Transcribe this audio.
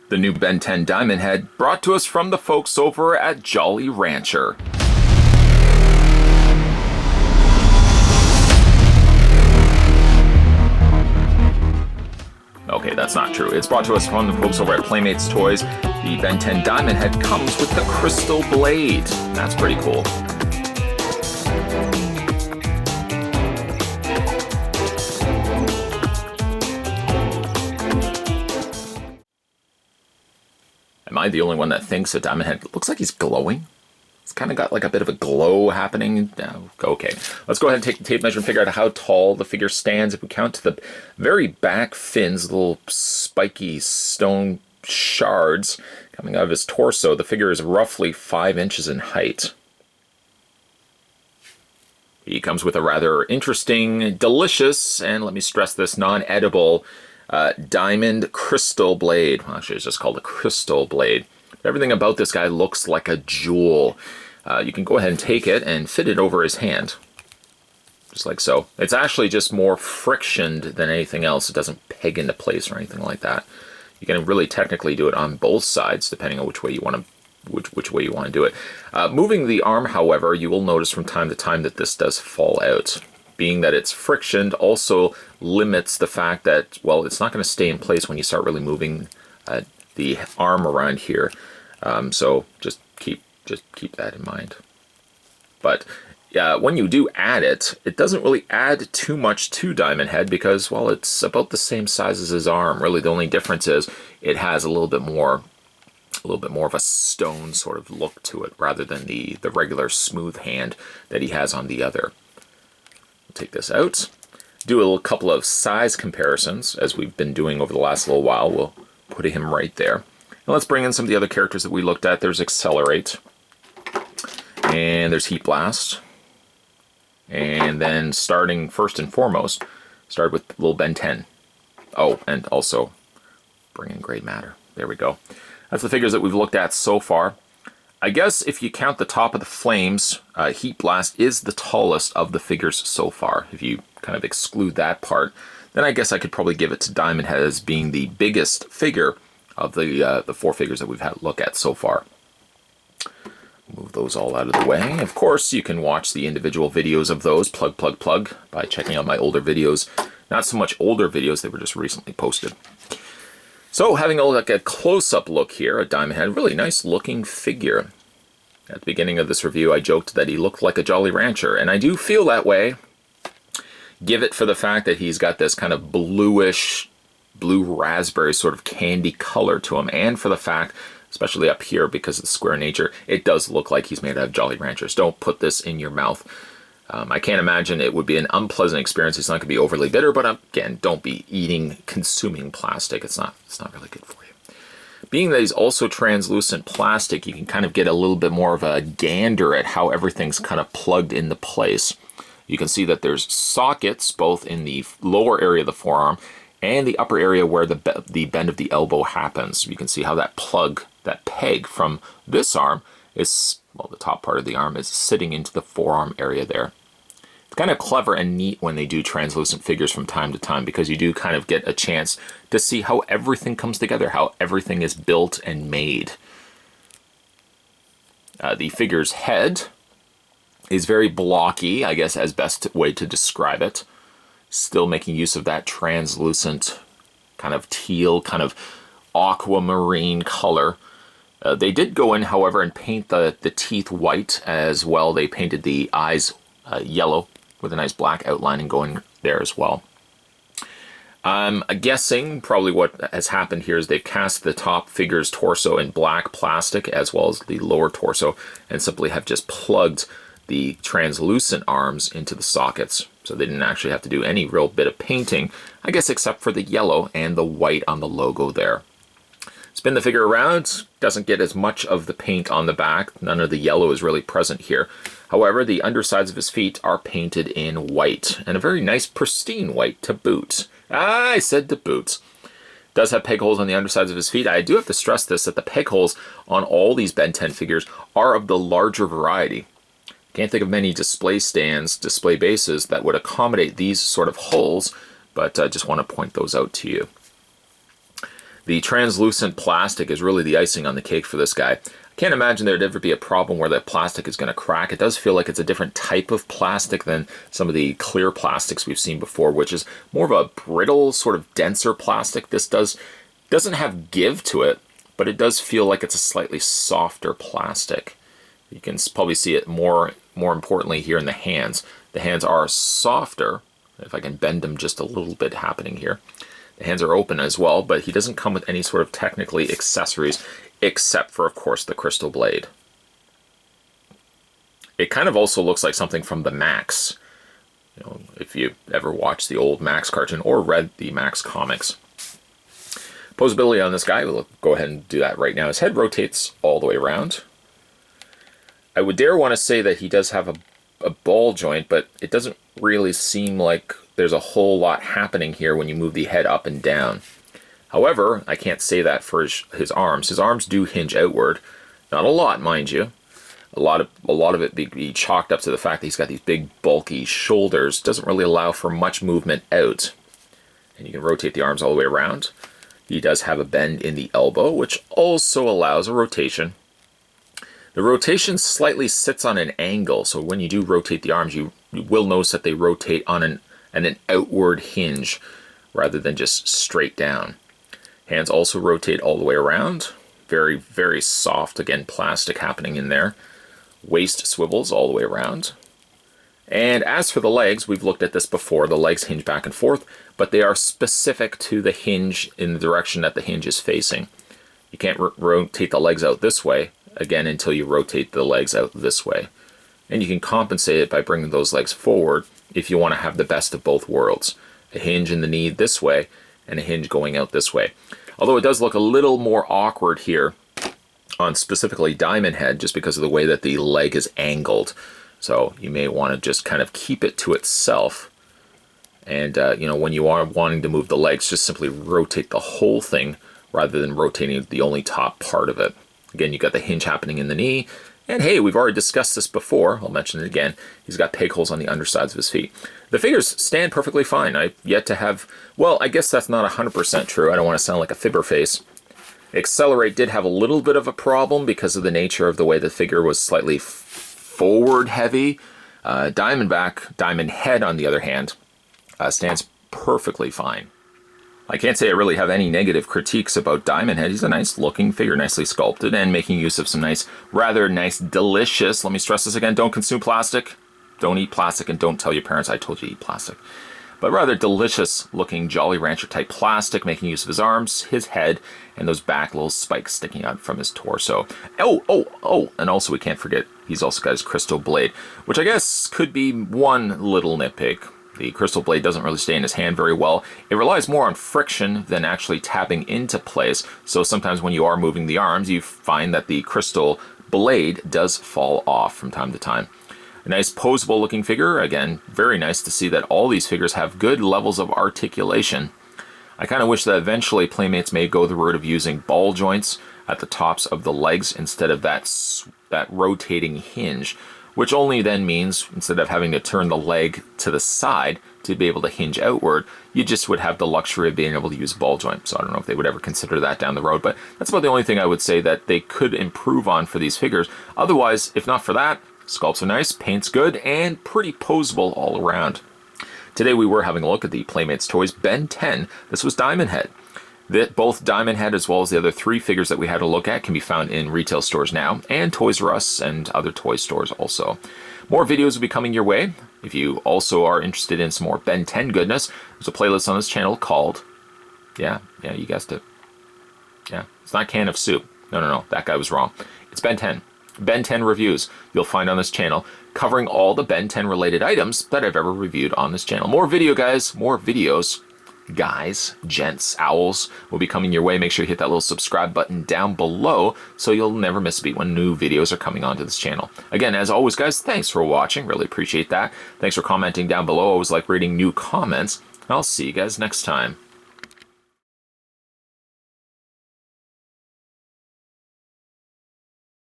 The new Ben 10 Diamondhead brought to us from the folks over at Jolly Rancher. Okay, that's not true. It's brought to us from the folks over at Playmates Toys. The Ben 10 Diamondhead comes with the crystal blade. That's pretty cool. Am I the only one that thinks a Diamondhead looks like he's glowing? It's kind of got like a bit of a glow happening. Okay, let's go ahead and take the tape measure and figure out how tall the figure stands. If we count to the very back fins, little spiky stone shards coming out of his torso, the figure is roughly 5 inches in height. He comes with a rather interesting, delicious, and let me stress this, non-edible diamond crystal blade. Well, actually, it's just called a crystal blade. Everything about this guy looks like a jewel. You can go ahead and take it and fit it over his hand. Just like so. It's actually just more frictioned than anything else. It doesn't peg into place or anything like that. You can really technically do it on both sides, depending on which way you want to do it. Moving the arm, however, you will notice from time to time that this does fall out. Being that it's frictioned also limits the fact that, well, it's not going to stay in place when you start really moving the arm around here. So just keep that in mind. But when you do add it, it doesn't really add too much to Diamondhead because, well, it's about the same size as his arm. Really, the only difference is it has a little bit more of a stone sort of look to it rather than the regular smooth hand that he has on the other. Take this out, do a couple of size comparisons as we've been doing over the last little while. We'll put him right there. Now let's bring in some of the other characters that we looked at. There's Accelerate, and there's Heat Blast, and then starting first and foremost, start with little Ben 10. Oh, and also bring in Gray Matter. There we go. That's the figures that we've looked at so far. I guess if you count the top of the flames, Heat Blast is the tallest of the figures so far. If you kind of exclude that part, then I guess I could probably give it to Diamondhead as being the biggest figure of the 4 figures that we've had a look at so far. Move those all out of the way. Of course, you can watch the individual videos of those, plug, by checking out my older videos. Not so much older videos, they were just recently posted. So, having a close-up look here at Diamondhead, really nice looking figure. At the beginning of this review, I joked that he looked like a Jolly Rancher, and I do feel that way. Give it for the fact that he's got this kind of bluish, blue raspberry sort of candy color to him, and for the fact, especially up here because of the square nature, it does look like he's made out of Jolly Ranchers. Don't put this in your mouth. I can't imagine it would be an unpleasant experience. It's not going to be overly bitter, but again, don't be consuming plastic. It's not really good for you. Being that he's also translucent plastic, you can kind of get a little bit more of a gander at how everything's kind of plugged into place. You can see that there's sockets both in the lower area of the forearm and the upper area where the bend of the elbow happens. You can see how that peg from this arm is, well, the top part of the arm is sitting into the forearm area there. It's kind of clever and neat when they do translucent figures from time to time because you do kind of get a chance to see how everything comes together, how everything is built and made. The figure's head is very blocky, I guess, as best way to describe it. Still making use of that translucent kind of teal, kind of aquamarine color. They did go in, however, and paint the teeth white as well. They painted the eyes yellow with a nice black outlining going there as well. I'm guessing probably what has happened here is they've cast the top figure's torso in black plastic as well as the lower torso and simply have just plugged the translucent arms into the sockets. So they didn't actually have to do any real bit of painting, I guess, except for the yellow and the white on the logo there. Spin the figure around, doesn't get as much of the paint on the back. None of the yellow is really present here. However, the undersides of his feet are painted in white, and a very nice pristine white to boot. I said to boot. Does have peg holes on the undersides of his feet. I do have to stress this, that the peg holes on all these Ben 10 figures are of the larger variety. Can't think of many display stands, display bases that would accommodate these sort of holes, but I just want to point those out to you. The translucent plastic is really the icing on the cake for this guy. I can't imagine there'd ever be a problem where the plastic is going to crack. It does feel like it's a different type of plastic than some of the clear plastics we've seen before, which is more of a brittle, sort of denser plastic. This doesn't have give to it, but it does feel like it's a slightly softer plastic. You can probably see it more importantly here in the hands. The hands are softer. If I can bend them just a little bit happening here. The hands are open as well, but he doesn't come with any sort of technically accessories except for, of course, the crystal blade. It kind of also looks like something from the Max. You know, if you ever watched the old Max cartoon or read the Max comics. Posability on this guy, we'll go ahead and do that right now. His head rotates all the way around. I would dare want to say that he does have a ball joint, but it doesn't really seem like there's a whole lot happening here when you move the head up and down. However, I can't say that for his arms. His arms do hinge outward. Not a lot, mind you. A lot of it be chalked up to the fact that he's got these big, bulky shoulders. Doesn't really allow for much movement out. And you can rotate the arms all the way around. He does have a bend in the elbow, which also allows a rotation. The rotation slightly sits on an angle, so when you do rotate the arms, you will notice that they rotate on an outward hinge rather than just straight down. Hands also rotate all the way around. Very, very soft, again, plastic happening in there. Waist swivels all the way around. And as for the legs, we've looked at this before. The legs hinge back and forth, but they are specific to the hinge in the direction that the hinge is facing. You can't rotate the legs out this way, again, until you rotate the legs out this way. And you can compensate it by bringing those legs forward if you want to have the best of both worlds. A hinge in the knee this way, and a hinge going out this way. Although it does look a little more awkward here on specifically Diamondhead, just because of the way that the leg is angled. So you may want to just kind of keep it to itself. And you know, when you are wanting to move the legs, just simply rotate the whole thing rather than rotating the only top part of it. Again, you got the hinge happening in the knee. And hey, we've already discussed this before. I'll mention it again. He's got peg holes on the undersides of his feet. The figures stand perfectly fine. I've yet to have, well, I guess that's not 100% true. I don't want to sound like a fibber face. Accelerate did have a little bit of a problem because of the nature of the way the figure was slightly forward heavy. Diamondhead, on the other hand, stands perfectly fine. I can't say I really have any negative critiques about Diamondhead. He's a nice looking figure, nicely sculpted, and making use of some rather nice, delicious, let me stress this again, don't consume plastic, don't eat plastic, and don't tell your parents I told you to eat plastic. But rather delicious looking Jolly Rancher type plastic, making use of his arms, his head, and those back little spikes sticking out from his torso. Oh, and also we can't forget, he's also got his crystal blade, which I guess could be one little nitpick. The crystal blade doesn't really stay in his hand very well. It relies more on friction than actually tapping into place. So sometimes when you are moving the arms, you find that the crystal blade does fall off from time to time. A nice posable looking figure. Again, very nice to see that all these figures have good levels of articulation. I kind of wish that eventually Playmates may go the route of using ball joints at the tops of the legs instead of that rotating hinge, which only then means instead of having to turn the leg to the side to be able to hinge outward, you just would have the luxury of being able to use a ball joint. So I don't know if they would ever consider that down the road, but that's about the only thing I would say that they could improve on for these figures. Otherwise, if not for that, sculpts are nice, paint's good, and pretty posable all around. Today we were having a look at the Playmates Toys Ben 10. This was Diamondhead. Both Diamondhead as well as the other three figures that we had to look at can be found in retail stores now, and Toys R Us and other toy stores also. More videos will be coming your way. If you also are interested in some more Ben 10 goodness, there's a playlist on this channel called, yeah, you guessed it. Yeah, it's not Can of Soup. No, that guy was wrong. It's Ben 10. Ben 10 reviews you'll find on this channel, covering all the Ben 10 related items that I've ever reviewed on this channel. More videos. Guys, gents, owls will be coming your way. Make sure you hit that little subscribe button down below so you'll never miss a beat when new videos are coming onto this channel. Again, as always, guys, thanks for watching. Really appreciate that. Thanks for commenting down below. I always like reading new comments. I'll see you guys next time.